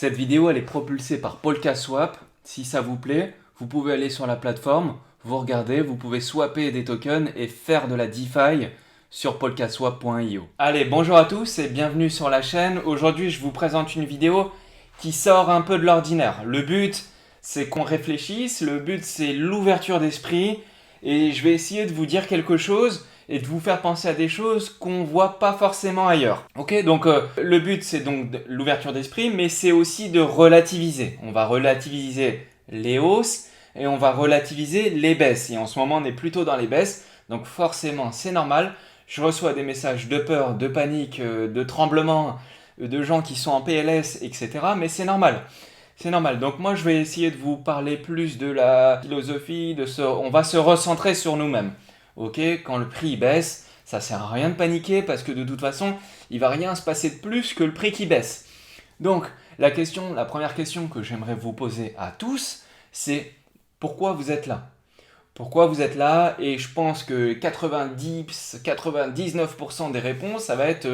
Cette vidéo elle est propulsée par PolkaSwap. Si ça vous plaît, vous pouvez aller sur la plateforme, vous regardez, vous pouvez swapper des tokens et faire de la DeFi sur polkaswap.io. Allez, bonjour à tous et bienvenue sur la chaîne. Aujourd'hui, je vous présente une vidéo qui sort un peu de l'ordinaire. Le but, c'est qu'on réfléchisse, le but, c'est l'ouverture d'esprit et je vais essayer de vous dire quelque chose et de vous faire penser à des choses qu'on voit pas forcément ailleurs. Ok, donc le but c'est donc l'ouverture d'esprit, mais c'est aussi de relativiser. On va relativiser les hausses et on va relativiser les baisses. Et en ce moment on est plutôt dans les baisses, donc forcément c'est normal. Je reçois des messages de peur, de panique, de tremblement, de gens qui sont en PLS, etc. Mais c'est normal. C'est normal. Donc moi je vais essayer de vous parler plus de la philosophie, on va se recentrer sur nous-mêmes. Ok, quand le prix baisse, ça sert à rien de paniquer parce que de toute façon, il va rien se passer de plus que le prix qui baisse. Donc la première question que j'aimerais vous poser à tous, c'est pourquoi vous êtes là? Pourquoi vous êtes là? Et je pense que 99% des réponses, ça va être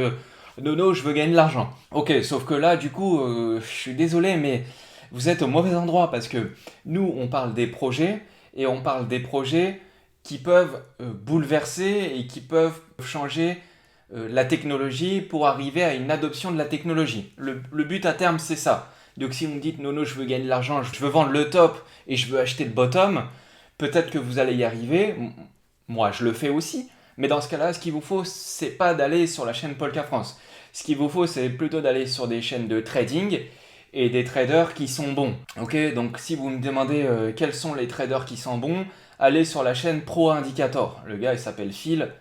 Nono, je veux gagner de l'argent. Ok, sauf que là, du coup, je suis désolé, mais vous êtes au mauvais endroit parce que nous, on parle des projets et on parle des projets qui peuvent bouleverser et qui peuvent changer la technologie pour arriver à une adoption de la technologie. Le but à terme, c'est ça. Donc si vous me dites, Nono, je veux gagner de l'argent, je veux vendre le top et je veux acheter le bottom, peut-être que vous allez y arriver. Moi, je le fais aussi. Mais dans ce cas-là, ce qu'il vous faut, c'est pas d'aller sur la chaîne Polka France. Ce qu'il vous faut, c'est plutôt d'aller sur des chaînes de trading et des traders qui sont bons. Ok, donc si vous me demandez quels sont les traders qui sont bons, allez sur la chaîne Pro Indicator. Le gars, il s'appelle Phil,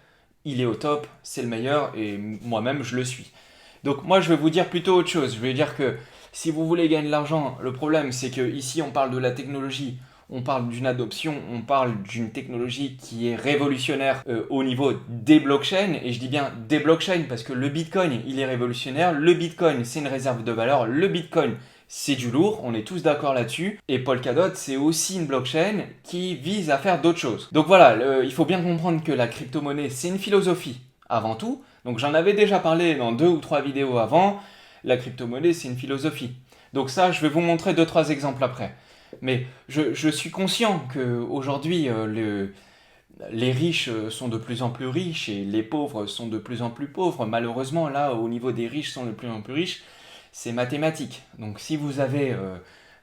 il est au top, c'est le meilleur et moi-même, je le suis. Donc moi, je vais vous dire plutôt autre chose. Je vais dire que si vous voulez gagner de l'argent, le problème, c'est que ici, on parle de la technologie. On parle d'une adoption, on parle d'une technologie qui est révolutionnaire au niveau des blockchains. Et je dis bien des blockchains parce que le Bitcoin, il est révolutionnaire. Le Bitcoin, c'est une réserve de valeur. Le Bitcoin, c'est du lourd. On est tous d'accord là-dessus. Et Polkadot, c'est aussi une blockchain qui vise à faire d'autres choses. Donc voilà, il faut bien comprendre que la crypto-monnaie, c'est une philosophie avant tout. Donc j'en avais déjà parlé dans 2 ou 3 vidéos avant. La crypto-monnaie, c'est une philosophie. Donc ça, je vais vous montrer 2-3 exemples après. Mais je suis conscient qu'aujourd'hui, les riches sont de plus en plus riches et les pauvres sont de plus en plus pauvres. Malheureusement, là, au niveau des riches sont de plus en plus riches, c'est mathématique. Donc si vous avez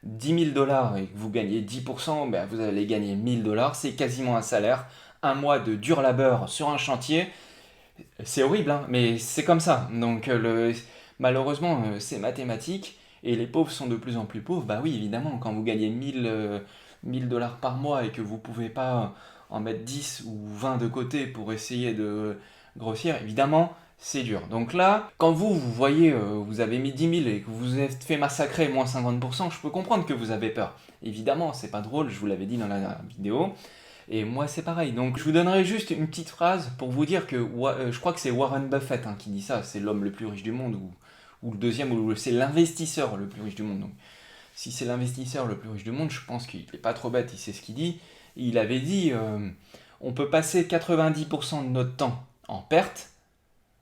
10 000 dollars et que vous gagnez 10%, ben, vous allez gagner 1000 dollars. C'est quasiment un salaire. Un mois de dur labeur sur un chantier, c'est horrible, hein, mais c'est comme ça. Donc malheureusement, c'est mathématique. Et les pauvres sont de plus en plus pauvres. Bah oui, évidemment, quand vous gagnez 1000 dollars par mois et que vous ne pouvez pas en mettre 10 ou 20 de côté pour essayer de grossir, évidemment, c'est dur. Donc là, quand vous voyez, vous avez mis 10 000 et que vous vous êtes fait massacrer moins 50%, je peux comprendre que vous avez peur. Évidemment, c'est pas drôle, je vous l'avais dit dans la vidéo. Et moi, c'est pareil. Donc, je vous donnerai juste une petite phrase pour vous dire que je crois que c'est Warren Buffett qui dit ça. C'est l'homme le plus riche du monde ou le deuxième, ou c'est l'investisseur le plus riche du monde. Donc, si c'est l'investisseur le plus riche du monde, je pense qu'il n'est pas trop bête, il sait ce qu'il dit. Il avait dit on peut passer 90% de notre temps en perte,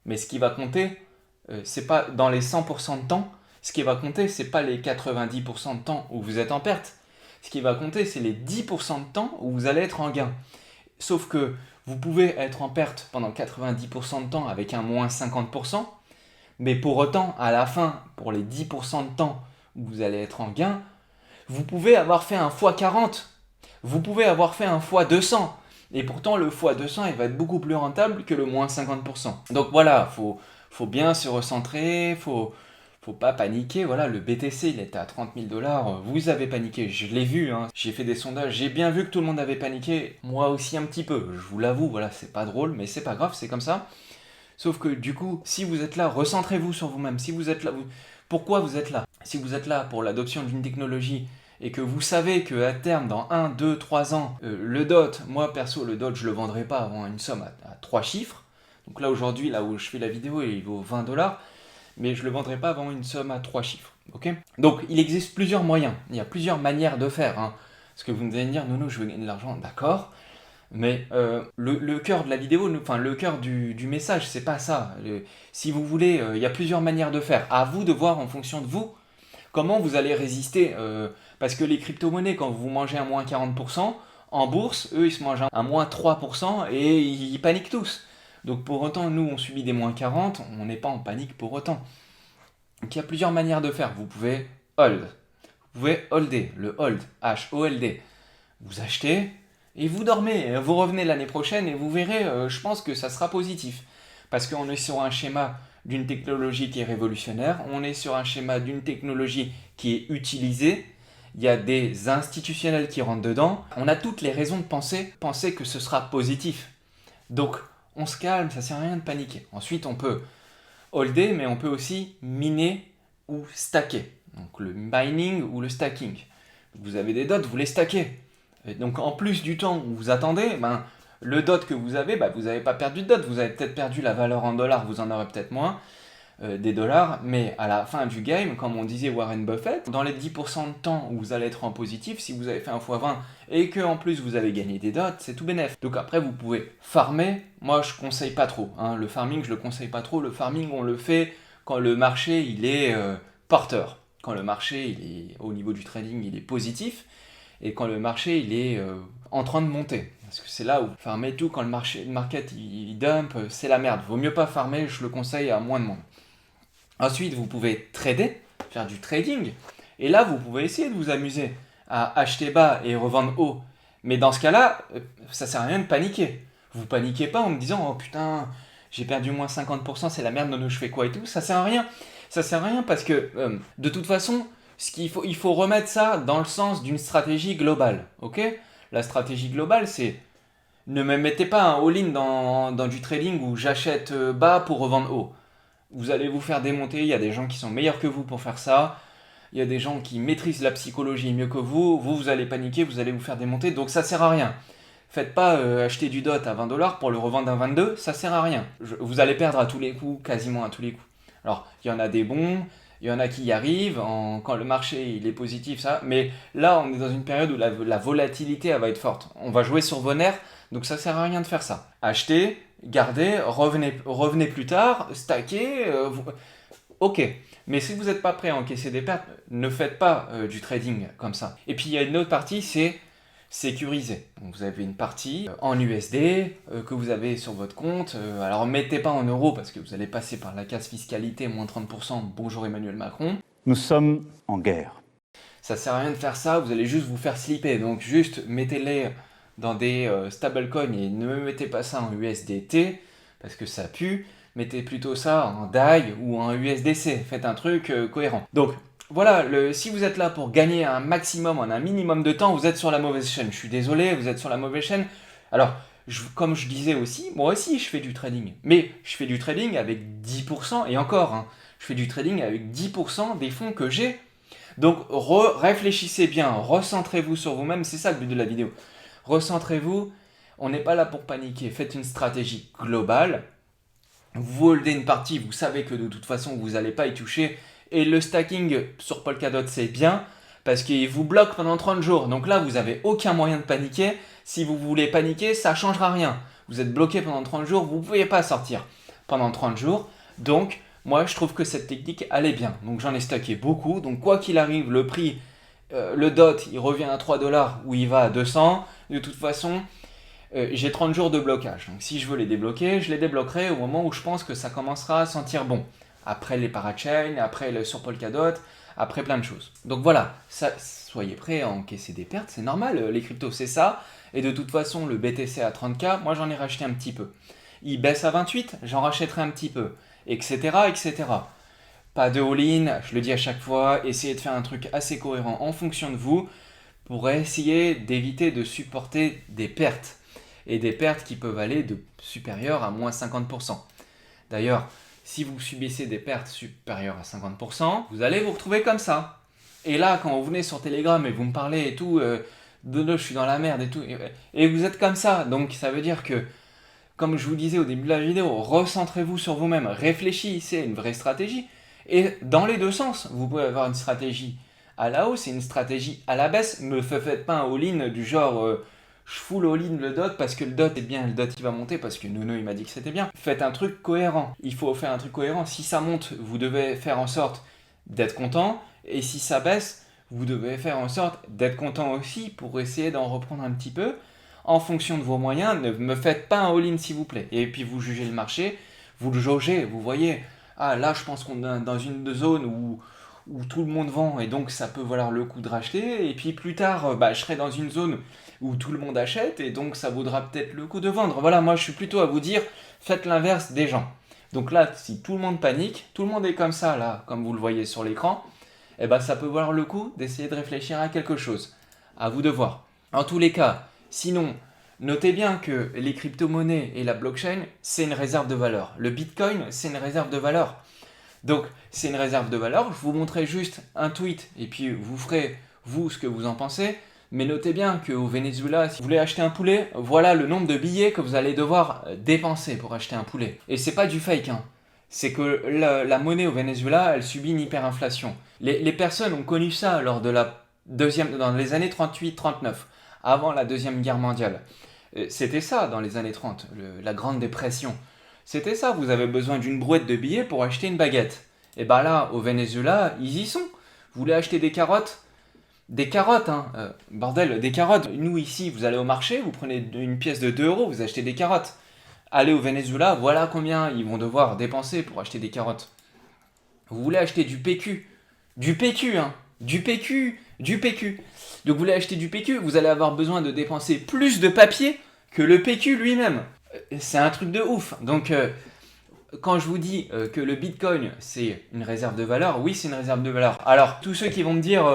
mais ce qui va compter, c'est pas dans les 100% de temps, ce qui va compter, c'est pas les 90% de temps où vous êtes en perte. Ce qui va compter, c'est les 10% de temps où vous allez être en gain. Sauf que vous pouvez être en perte pendant 90% de temps avec un moins 50%, mais pour autant, à la fin, pour les 10% de temps où vous allez être en gain, vous pouvez avoir fait un x40, vous pouvez avoir fait un x200, et pourtant le x200 il va être beaucoup plus rentable que le moins 50%. Donc voilà, faut bien se recentrer, faut pas paniquer. Voilà, le BTC il était à 30 000 dollars, vous avez paniqué, je l'ai vu, hein. J'ai fait des sondages, j'ai bien vu que tout le monde avait paniqué, moi aussi un petit peu, je vous l'avoue, voilà, c'est pas drôle, mais c'est pas grave, c'est comme ça. Sauf que du coup, si vous êtes là, recentrez-vous sur vous-même. Si vous êtes là, pourquoi vous êtes là? Si vous êtes là pour l'adoption d'une technologie et que vous savez qu'à terme, dans 1, 2, 3 ans, le DOT, moi perso, le DOT, je le vendrai pas avant une somme à 3 chiffres. Donc là, aujourd'hui, là où je fais la vidéo, il vaut 20 dollars, mais je le vendrai pas avant une somme à 3 chiffres. Ok? Donc, il existe plusieurs moyens. Il y a plusieurs manières de faire. Hein. Parce que vous me allez me dire, non, je veux gagner de l'argent. D'accord. Mais le cœur de la vidéo, enfin le cœur du message, c'est pas ça. Si vous voulez, il y a plusieurs manières de faire. À vous de voir en fonction de vous, Comment vous allez résister parce que les crypto-monnaies, quand vous mangez un moins 40%, en bourse, eux, ils se mangent un moins 3% et ils paniquent tous. Donc pour autant, nous, on subit des moins 40, on n'est pas en panique pour autant. Donc il y a plusieurs manières de faire. Vous pouvez hold. Vous pouvez holder, le hold, H-O-L-D. Vous achetez et vous dormez. Vous revenez l'année prochaine et vous verrez, je pense que ça sera positif. Parce qu'on est sur un schéma d'une technologie qui est révolutionnaire, on est sur un schéma d'une technologie qui est utilisée, il y a des institutionnels qui rentrent dedans, on a toutes les raisons de penser que ce sera positif. Donc on se calme, ça sert à rien de paniquer. Ensuite on peut holder, mais on peut aussi miner ou stacker. Donc le mining ou le stacking. Vous avez des dots, vous les stackez. Et donc en plus du temps où vous attendez, le dot que vous avez, vous n'avez pas perdu de dot, vous avez peut-être perdu la valeur en dollars, vous en aurez peut-être moins des dollars, mais à la fin du game, comme on disait Warren Buffett, dans les 10% de temps où vous allez être en positif, si vous avez fait un x20 et que en plus vous avez gagné des dots, c'est tout bénef. Donc après vous pouvez farmer, moi je conseille pas trop, le farming je le conseille pas trop, le farming on le fait quand le marché il est porteur, quand le marché il est au niveau du trading il est positif, et quand le marché il est en train de monter. Parce que c'est là où farmer tout, quand le market il dump, c'est la merde. Vaut mieux pas farmer, je le conseille à moins de monde. Ensuite, vous pouvez trader, faire du trading. Et là, vous pouvez essayer de vous amuser à acheter bas et revendre haut. Mais dans ce cas-là, ça sert à rien de paniquer. Vous paniquez pas en me disant « Oh putain, j'ai perdu moins 50%, c'est la merde, non, je fais quoi ?» et tout. Ça sert à rien. Ça sert à rien parce que, de toute façon, il faut remettre ça dans le sens d'une stratégie globale. Ok ? La stratégie globale, c'est ne me mettez pas un all-in dans du trading où j'achète bas pour revendre haut. Vous allez vous faire démonter, il y a des gens qui sont meilleurs que vous pour faire ça, il y a des gens qui maîtrisent la psychologie mieux que vous allez paniquer, vous allez vous faire démonter, donc ça sert à rien. Faites pas acheter du dot à 20 dollars pour le revendre à 22, ça sert à rien. Vous allez perdre à tous les coups, quasiment à tous les coups. Alors, il y en a des bons, il y en a qui y arrivent quand le marché il est positif, ça. Mais là, on est dans une période où la volatilité elle va être forte. On va jouer sur vos nerfs, donc ça sert à rien de faire ça. Achetez, gardez, revenez plus tard, stackez. Ok. Mais si vous n'êtes pas prêt à encaisser des pertes, ne faites pas du trading comme ça. Et puis il y a une autre partie, c'est sécurisé. Donc, vous avez une partie en USD que vous avez sur votre compte. Alors mettez pas en euros parce que vous allez passer par la case fiscalité, moins 30%. Bonjour Emmanuel Macron. Nous sommes en guerre. Ça sert à rien de faire ça, vous allez juste vous faire slipper. Donc juste mettez-les dans des stablecoins et ne mettez pas ça en USDT parce que ça pue. Mettez plutôt ça en DAI ou en USDC. Faites un truc cohérent. Donc voilà, si vous êtes là pour gagner un maximum en un minimum de temps, vous êtes sur la mauvaise chaîne. Je suis désolé, vous êtes sur la mauvaise chaîne. Alors, comme je disais aussi, moi aussi je fais du trading. Mais je fais du trading avec 10%, et encore, je fais du trading avec 10% des fonds que j'ai. Donc réfléchissez bien, recentrez-vous sur vous-même, c'est ça le but de la vidéo. Recentrez-vous, on n'est pas là pour paniquer, faites une stratégie globale. Vous holdez une partie, vous savez que de toute façon vous n'allez pas y toucher. Et le stacking sur Polkadot c'est bien parce qu'il vous bloque pendant 30 jours. Donc là vous n'avez aucun moyen de paniquer. Si vous voulez paniquer, ça ne changera rien. Vous êtes bloqué pendant 30 jours, vous ne pouvez pas sortir pendant 30 jours. Donc moi je trouve que cette technique elle est bien. Donc j'en ai stacké beaucoup. Donc quoi qu'il arrive, le prix, le DOT il revient à 3 dollars ou il va à 200. De toute façon, j'ai 30 jours de blocage. Donc si je veux les débloquer, je les débloquerai au moment où je pense que ça commencera à sentir bon. Après les parachains, après le sur Polkadot, après plein de choses. Donc voilà, soyez prêts à encaisser des pertes, c'est normal, les cryptos c'est ça. Et de toute façon, le BTC à 30K, moi j'en ai racheté un petit peu. Il baisse à 28, j'en rachèterai un petit peu, etc. etc. Pas de all-in, je le dis à chaque fois, essayez de faire un truc assez cohérent en fonction de vous pour essayer d'éviter de supporter des pertes. Et des pertes qui peuvent aller de supérieures à moins 50%. D'ailleurs, si vous subissez des pertes supérieures à 50%, vous allez vous retrouver comme ça. Et là, quand vous venez sur Telegram et vous me parlez et tout, je suis dans la merde et tout, et vous êtes comme ça. Donc ça veut dire que, comme je vous disais au début de la vidéo, recentrez-vous sur vous-même, réfléchissez à une vraie stratégie. Et dans les deux sens, vous pouvez avoir une stratégie à la hausse et une stratégie à la baisse. Ne faites pas un all-in du genre... je full all-in le DOT parce que le DOT est bien, le DOT il va monter parce que Nono il m'a dit que c'était bien. Faites un truc cohérent, il faut faire un truc cohérent. Si ça monte, vous devez faire en sorte d'être content. Et si ça baisse, vous devez faire en sorte d'être content aussi pour essayer d'en reprendre un petit peu. En fonction de vos moyens, ne me faites pas un all-in s'il vous plaît. Et puis vous jugez le marché, vous le jaugez, vous voyez, ah là je pense qu'on est dans une zone où tout le monde vend et donc ça peut valoir le coup de racheter. Et puis plus tard, je serai dans une zone où tout le monde achète et donc ça vaudra peut-être le coup de vendre. Voilà, moi je suis plutôt à vous dire, faites l'inverse des gens. Donc là, si tout le monde panique, tout le monde est comme ça là, comme vous le voyez sur l'écran, eh ben ça peut valoir le coup d'essayer de réfléchir à quelque chose. À vous de voir. En tous les cas, sinon, notez bien que les crypto-monnaies et la blockchain, c'est une réserve de valeur. Le Bitcoin, c'est une réserve de valeur. Donc, c'est une réserve de valeur. Je vous montrerai juste un tweet et puis vous ferez, vous, ce que vous en pensez. Mais notez bien qu'au Venezuela, si vous voulez acheter un poulet, voilà le nombre de billets que vous allez devoir dépenser pour acheter un poulet. Et c'est pas du fake, hein. C'est que la monnaie au Venezuela, elle subit une hyperinflation. Les personnes ont connu ça lors de dans les années 38-39, avant la Deuxième Guerre mondiale. C'était ça dans les années 30, la Grande Dépression. C'était ça, vous avez besoin d'une brouette de billets pour acheter une baguette. Et ben là, au Venezuela, ils y sont. Vous voulez acheter des carottes? Des carottes, hein. Bordel, des carottes. Nous ici, vous allez au marché, vous prenez une pièce de 2 euros, vous achetez des carottes. Allez au Venezuela, voilà combien ils vont devoir dépenser pour acheter des carottes. Vous voulez acheter du PQ. Du PQ, hein. Du PQ. Du PQ. Donc vous voulez acheter du PQ, vous allez avoir besoin de dépenser plus de papier que le PQ lui-même. C'est un truc de ouf. Donc quand je vous dis que le Bitcoin c'est une réserve de valeur, oui c'est une réserve de valeur. Alors tous ceux qui vont me dire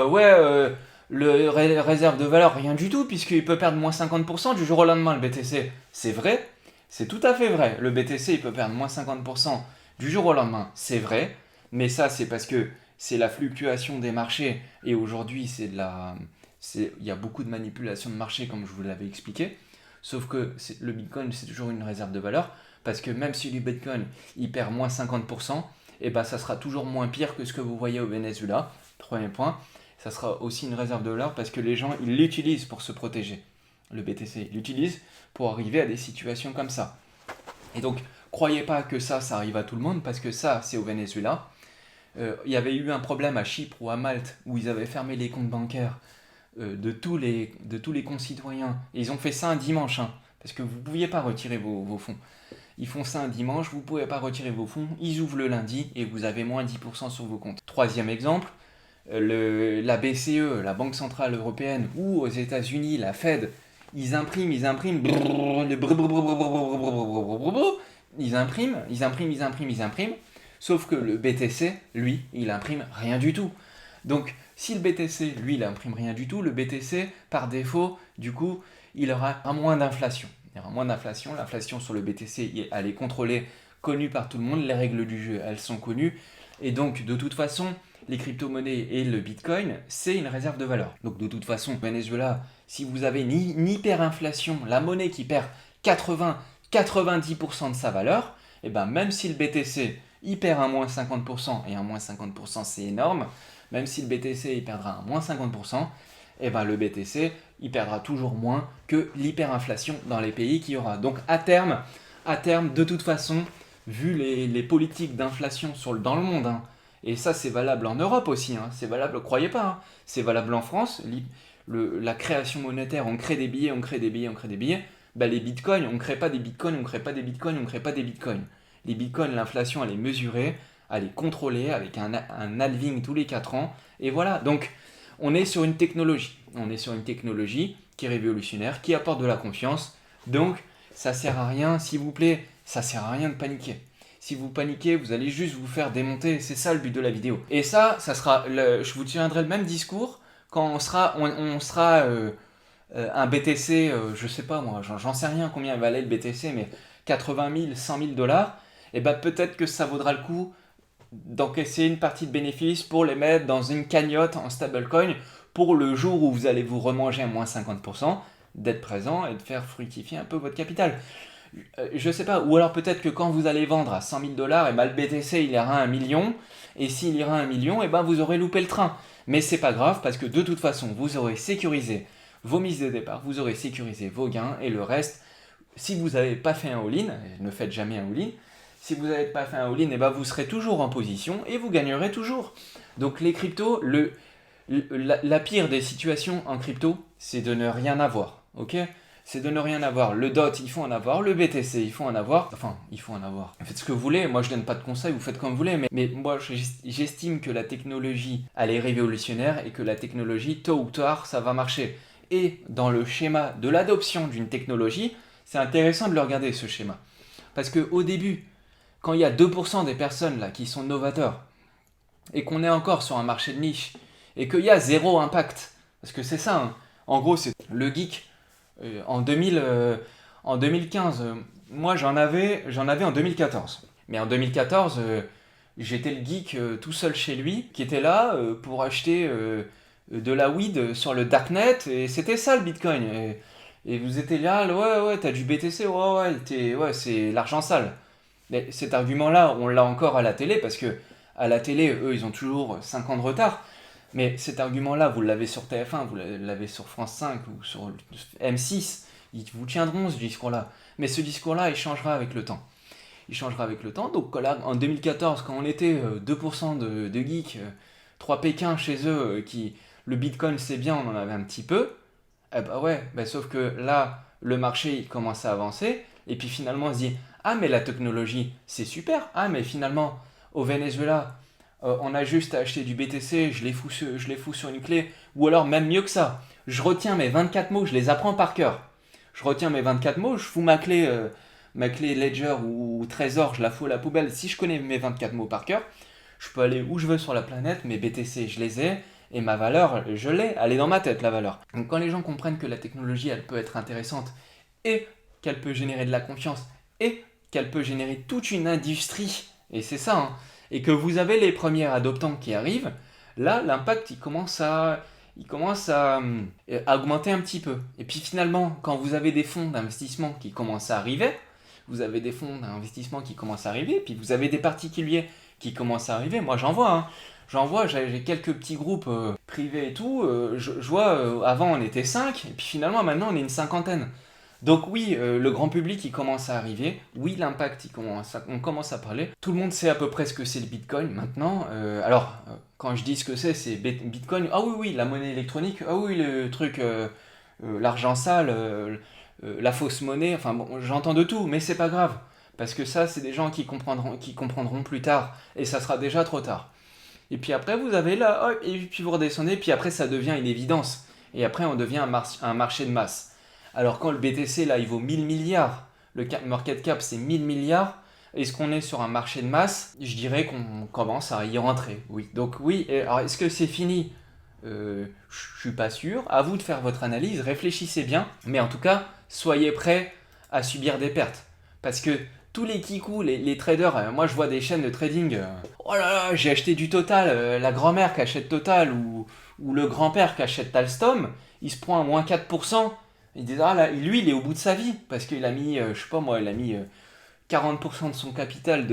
réserve de valeur, rien du tout, puisqu'il peut perdre moins 50% du jour au lendemain le BTC. C'est vrai, c'est tout à fait vrai. Le BTC il peut perdre moins 50% du jour au lendemain, c'est vrai. Mais ça c'est parce que c'est la fluctuation des marchés et aujourd'hui il y a beaucoup de manipulation de marché comme je vous l'avais expliqué. Sauf que le Bitcoin c'est toujours une réserve de valeur parce que même si le Bitcoin il perd moins 50%, et ben ça sera toujours moins pire que ce que vous voyez au Venezuela. Troisième point, ça sera aussi une réserve de valeur parce que les gens ils l'utilisent pour se protéger. Le BTC ils l'utilisent pour arriver à des situations comme ça. Et donc croyez pas que ça arrive à tout le monde parce que ça c'est au Venezuela. Il y avait eu un problème à Chypre ou à Malte où ils avaient fermé les comptes bancaires de tous les concitoyens. Et ils ont fait ça un dimanche, hein, parce que vous ne pouviez pas retirer vos fonds. Ils font ça un dimanche, vous ne pouvez pas retirer vos fonds, ils ouvrent le lundi et vous avez moins 10% sur vos comptes. Troisième exemple, la BCE, la Banque Centrale Européenne, ou aux États-Unis, la Fed, ils impriment, ils impriment, sauf que le BTC, lui, il imprime rien du tout. Donc, si le BTC, lui, il imprime rien du tout, le BTC, par défaut, du coup, il aura un moins d'inflation. Il y aura moins d'inflation. L'inflation sur le BTC, elle est contrôlée, connue par tout le monde. Les règles du jeu, elles sont connues. Et donc, de toute façon, les crypto-monnaies et le Bitcoin, c'est une réserve de valeur. Donc, de toute façon, Venezuela, si vous avez une hyperinflation, la monnaie qui perd 80-90% de sa valeur, et ben même si le BTC, il perd un moins 50%, et un moins 50% c'est énorme, même si le BTC il perdra un moins 50%, et ben le BTC il perdra toujours moins que l'hyperinflation dans les pays qu'il y aura. Donc à terme, de toute façon, vu les politiques d'inflation dans le monde, hein, et ça c'est valable en Europe aussi, hein, c'est valable, croyez pas, hein, c'est valable en France, la création monétaire, on crée des billets, on crée des billets, on crée des billets, ben les bitcoins, on ne crée pas des bitcoins, on ne crée pas des bitcoins, on ne crée pas des bitcoins. Les bitcoins, l'inflation elle est mesurée, elle est contrôlée avec un halving tous les 4 ans, et voilà, donc on est sur une technologie. On est sur une technologie qui est révolutionnaire, qui apporte de la confiance. Donc, ça sert à rien, s'il vous plaît, ça sert à rien de paniquer. Si vous paniquez, vous allez juste vous faire démonter. C'est ça le but de la vidéo. Et ça sera, je vous tiendrai le même discours quand on sera un BTC, je sais pas moi, j'en sais rien combien valait le BTC, mais 80 000, 100 000 dollars, et ben peut-être que ça vaudra le coup d'encaisser une partie de bénéfices pour les mettre dans une cagnotte en stablecoin pour le jour où vous allez vous remanger à moins 50%, d'être présent et de faire fructifier un peu votre capital. Je sais pas, ou alors peut-être que quand vous allez vendre à 100 000 dollars, et ben le BTC il ira à 1 million, et s'il ira à 1 million, et ben vous aurez loupé le train. Mais c'est pas grave parce que de toute façon, vous aurez sécurisé vos mises de départ, vous aurez sécurisé vos gains, et le reste, si vous n'avez pas fait un all-in, ne faites jamais un all-in, si vous n'avez pas fait un all-in, et ben vous serez toujours en position et vous gagnerez toujours. Donc les cryptos, la pire des situations en crypto, c'est de ne rien avoir. Ok? C'est de ne rien avoir. Le DOT, il faut en avoir. Le BTC, il faut en avoir. Enfin, il faut en avoir. Faites ce que vous voulez. Moi, je donne pas de conseils. Vous faites comme vous voulez. Mais moi, j'estime que la technologie, elle est révolutionnaire et que la technologie, tôt ou tard, ça va marcher. Et dans le schéma de l'adoption d'une technologie, c'est intéressant de le regarder, ce schéma. Parce qu'au début, quand il y a 2% des personnes là qui sont novateurs et qu'on est encore sur un marché de niche et qu'il y a zéro impact, parce que c'est ça, hein. En gros, c'est le geek en 2015. Moi, j'en avais en 2014. Mais en 2014, j'étais le geek tout seul chez lui qui était là pour acheter de la weed sur le darknet et c'était ça le Bitcoin. Et vous étiez là, ouais, t'as du BTC, ouais, c'est l'argent sale. Mais cet argument-là, on l'a encore à la télé, parce que à la télé, eux, ils ont toujours 5 ans de retard. Mais cet argument-là, vous l'avez sur TF1, vous l'avez sur France 5 ou sur M6, ils vous tiendront ce discours-là. Mais ce discours-là, il changera avec le temps. Il changera avec le temps. Donc là, en 2014, quand on était 2% de geeks, 3 Pékins chez eux, le Bitcoin c'est bien, on en avait un petit peu. Eh bah ouais, bah sauf que là, le marché il commence à avancer, et puis finalement on se dit, ah mais la technologie c'est super, ah mais finalement au Venezuela, on a juste à acheter du BTC, je les fous sur une clé, ou alors même mieux que ça, je retiens mes 24 mots, je les apprends par cœur. Je retiens mes 24 mots, je fous ma clé Ledger ou Trésor, je la fous à la poubelle. Si je connais mes 24 mots par cœur, je peux aller où je veux sur la planète, mes BTC je les ai, et ma valeur, je l'ai, elle est dans ma tête la valeur. Donc quand les gens comprennent que la technologie, elle peut être intéressante, et qu'elle peut générer de la confiance, et qu'elle peut générer toute une industrie, et c'est ça, hein, et que vous avez les premiers adoptants qui arrivent, là, l'impact, il commence à augmenter un petit peu. Et puis finalement, quand vous avez des fonds d'investissement qui commencent à arriver, vous avez des fonds d'investissement qui commencent à arriver, puis vous avez des particuliers qui commencent à arriver. Moi, j'en vois, hein. J'en vois, j'ai quelques petits groupes privés et tout. Je vois, avant on était 5, et puis finalement maintenant on est une cinquantaine. Donc oui, le grand public il commence à arriver. Oui, l'impact, on commence à parler. Tout le monde sait à peu près ce que c'est le Bitcoin maintenant. Quand je dis ce que c'est Bitcoin. Ah oui, la monnaie électronique. Ah oui, le truc, l'argent sale, la fausse monnaie. Enfin bon, j'entends de tout, mais c'est pas grave. Parce que ça, c'est des gens qui comprendront plus tard. Et ça sera déjà trop tard. Et puis après, vous avez là, hop, et puis vous redescendez, puis après, ça devient une évidence. Et après, on devient un marché de masse. Alors quand le BTC, là, il vaut 1000 milliards, le market cap, c'est 1000 milliards, est-ce qu'on est sur un marché de masse? Je dirais qu'on commence à y rentrer, oui. Donc oui, alors est-ce que c'est fini? Je suis pas sûr. À vous de faire votre analyse, réfléchissez bien. Mais en tout cas, soyez prêts à subir des pertes. Parce que tous les kikous, les traders, moi je vois des chaînes de trading, oh là là, j'ai acheté du Total, la grand-mère qui achète Total ou le grand-père qui achète Alstom, il se prend à moins 4%, il dit, ah là, lui il est au bout de sa vie, parce qu'il a mis, je sais pas moi, il a mis 40% de son capital,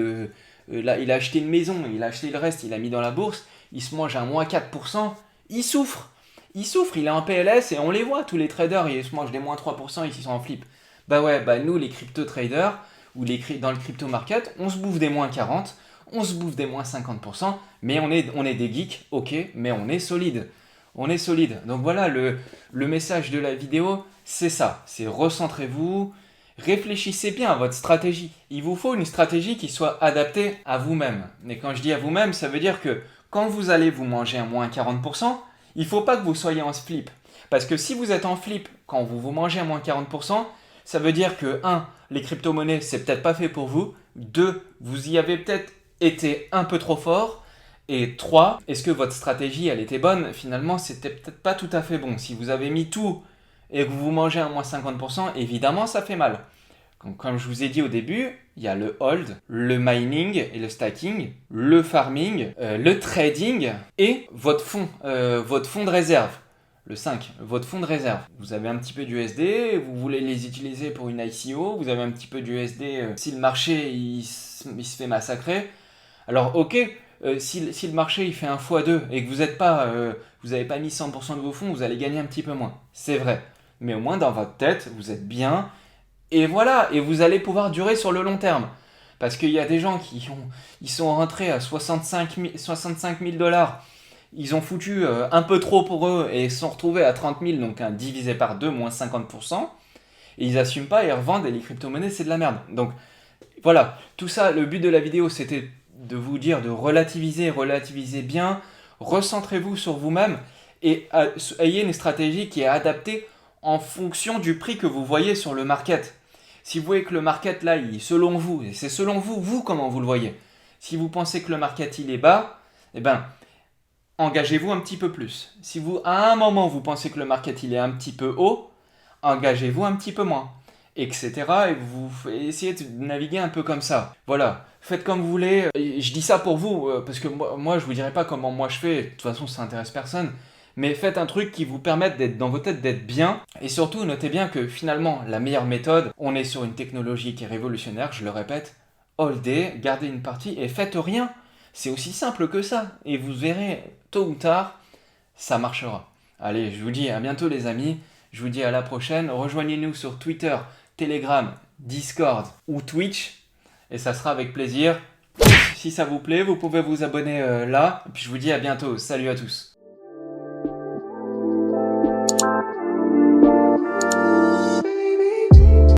là, il a acheté une maison, il a acheté le reste, il a mis dans la bourse, il se mange à moins 4%, il souffre, il est en PLS et on les voit, tous les traders, ils se mangent des moins 3%, ils sont en flip. Bah ouais, bah nous les crypto-traders, ou dans le crypto market, on se bouffe des moins 40, on se bouffe des moins 50%, mais on est des geeks, ok, mais on est solide. On est solide. Donc voilà, le message de la vidéo, c'est ça. C'est recentrez-vous, réfléchissez bien à votre stratégie. Il vous faut une stratégie qui soit adaptée à vous-même. Et quand je dis à vous-même, ça veut dire que quand vous allez vous manger un moins 40%, il ne faut pas que vous soyez en flip. Parce que si vous êtes en flip quand vous vous mangez un moins 40%, ça veut dire que 1. Les crypto-monnaies, c'est peut-être pas fait pour vous. 2. Vous y avez peut-être été un peu trop fort. Et 3. Est-ce que votre stratégie, elle était bonne? Finalement, c'était peut-être pas tout à fait bon. Si vous avez mis tout et que vous vous mangez un moins 50%, évidemment, ça fait mal. Comme je vous ai dit au début, il y a le hold, le mining et le stacking, le farming, le trading et votre fonds de réserve. Le 5, votre fonds de réserve. Vous avez un petit peu d'USD, vous voulez les utiliser pour une ICO, vous avez un petit peu d'USD si le marché il se fait massacrer. Alors ok, si le marché il fait un x2 et que vous n'avez pas mis 100% de vos fonds, vous allez gagner un petit peu moins. C'est vrai. Mais au moins dans votre tête, vous êtes bien. Et voilà, et vous allez pouvoir durer sur le long terme. Parce qu'il y a des gens ils sont rentrés à 65 000 dollars. Ils ont foutu un peu trop pour eux et se sont retrouvés à 30 000, donc divisé par 2, moins 50%. Et ils n'assument pas et ils revendent et les crypto-monnaies, c'est de la merde. Donc voilà, tout ça, le but de la vidéo, c'était de vous dire de relativiser bien, recentrez-vous sur vous-même et ayez une stratégie qui est adaptée en fonction du prix que vous voyez sur le market. Si vous voyez que le market là, selon vous, et c'est selon vous comment vous le voyez. Si vous pensez que le market il est bas, eh ben engagez-vous un petit peu plus. Si vous à un moment vous pensez que le market il est un petit peu haut, engagez-vous un petit peu moins, etc. Et vous essayez de naviguer un peu comme ça. Voilà, faites comme vous voulez. Et je dis ça pour vous, parce que moi je vous dirai pas comment moi je fais, de toute façon ça intéresse personne. Mais faites un truc qui vous permette d'être dans vos têtes, d'être bien. Et surtout, notez bien que finalement, la meilleure méthode, on est sur une technologie qui est révolutionnaire, je le répète, holdez, gardez une partie et faites rien. C'est aussi simple que ça. Et vous verrez, tôt ou tard, ça marchera. Allez, je vous dis à bientôt les amis. Je vous dis à la prochaine. Rejoignez-nous sur Twitter, Telegram, Discord ou Twitch. Et ça sera avec plaisir. Si ça vous plaît, vous pouvez vous abonner là. Et puis je vous dis à bientôt. Salut à tous.